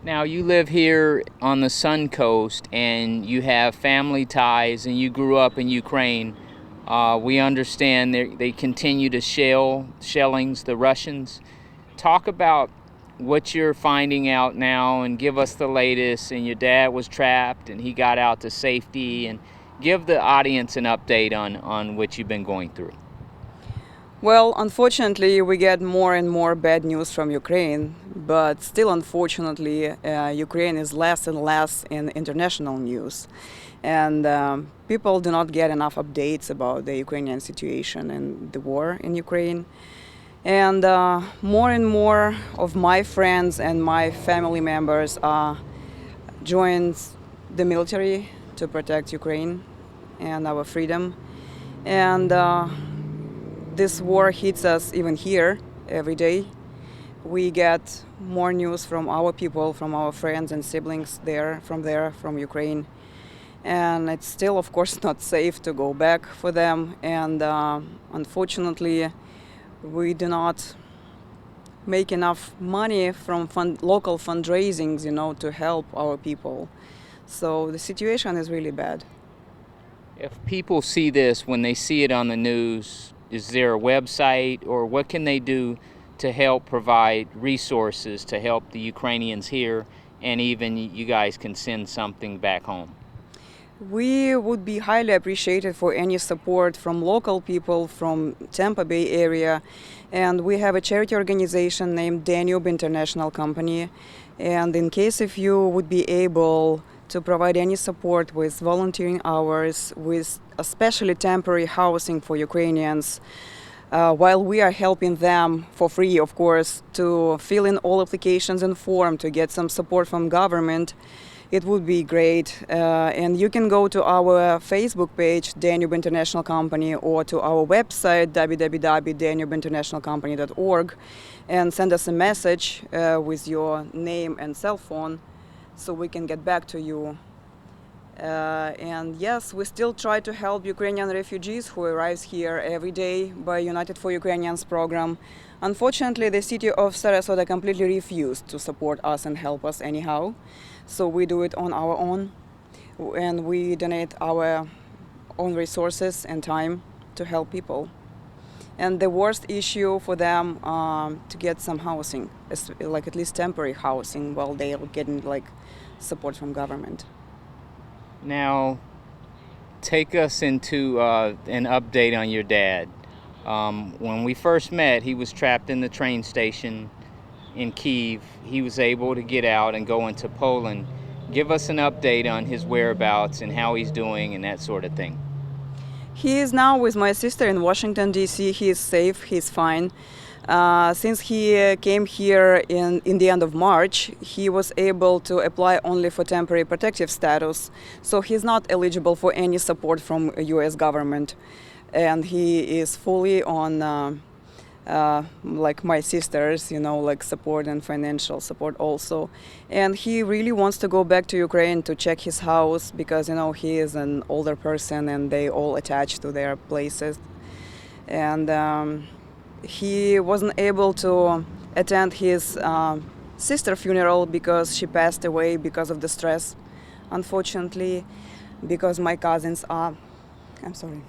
Now, you live here on the Sun Coast and you have family ties and you grew up in Ukraine. We understand they continue to shellings, the Russians. Talk about what you're finding out now and give us the latest. And your dad was trapped and he got out to safety. And give the audience an update on what you've been going through. Well, unfortunately, we get more and more bad news from Ukraine, but still, unfortunately, Ukraine is less and less in international news. And people do not get enough updates about the Ukrainian situation and the war in Ukraine. And more and more of my friends and my family members joined the military to protect Ukraine and our freedom. And this war hits us even here every day. We get more news from our people, from our friends and siblings from Ukraine. And it's still, of course, not safe to go back for them. And unfortunately, we do not make enough money from local fundraisings, to help our people. So the situation is really bad. If people see this, when they see it on the news, is there a website or what can they do to help provide resources to help the Ukrainians here, and even you guys can send something back home? We would be highly appreciated for any support from local people from Tampa Bay area. And we have a charity organization named Danube International Company. And in case if you would be able to provide any support with volunteering hours, with especially temporary housing for Ukrainians, while we are helping them for free, of course, to fill in all applications and form to get some support from government, it would be great. And you can go to our Facebook page, Danube International Company, or to our website, www.danubeinternationalcompany.org, and send us a message with your name and cell phone so we can get back to you. And yes, we still try to help Ukrainian refugees who arrive here every day by United for Ukrainians program. Unfortunately, the city of Sarasota completely refused to support us and help us anyhow. So we do it on our own, and we donate our own resources and time to help people. And the worst issue for them to get some housing, like at least temporary housing, while they are getting support from government. Now, take us into an update on your dad. When we first met, he was trapped in the train station in Kyiv. He was able to get out and go into Poland. Give us an update on his whereabouts and how he's doing and that sort of thing. He is now with my sister in Washington, D.C. He is safe, he's fine. Since he came here in the end of March, he was able to apply only for temporary protective status. So he's not eligible for any support from U.S. government. And he is fully on like my sisters, support and financial support also. And he really wants to go back to Ukraine to check his house because, he is an older person and they all attached to their places. And he wasn't able to attend his sister funeral because she passed away because of the stress, unfortunately, because my cousins are... I'm sorry.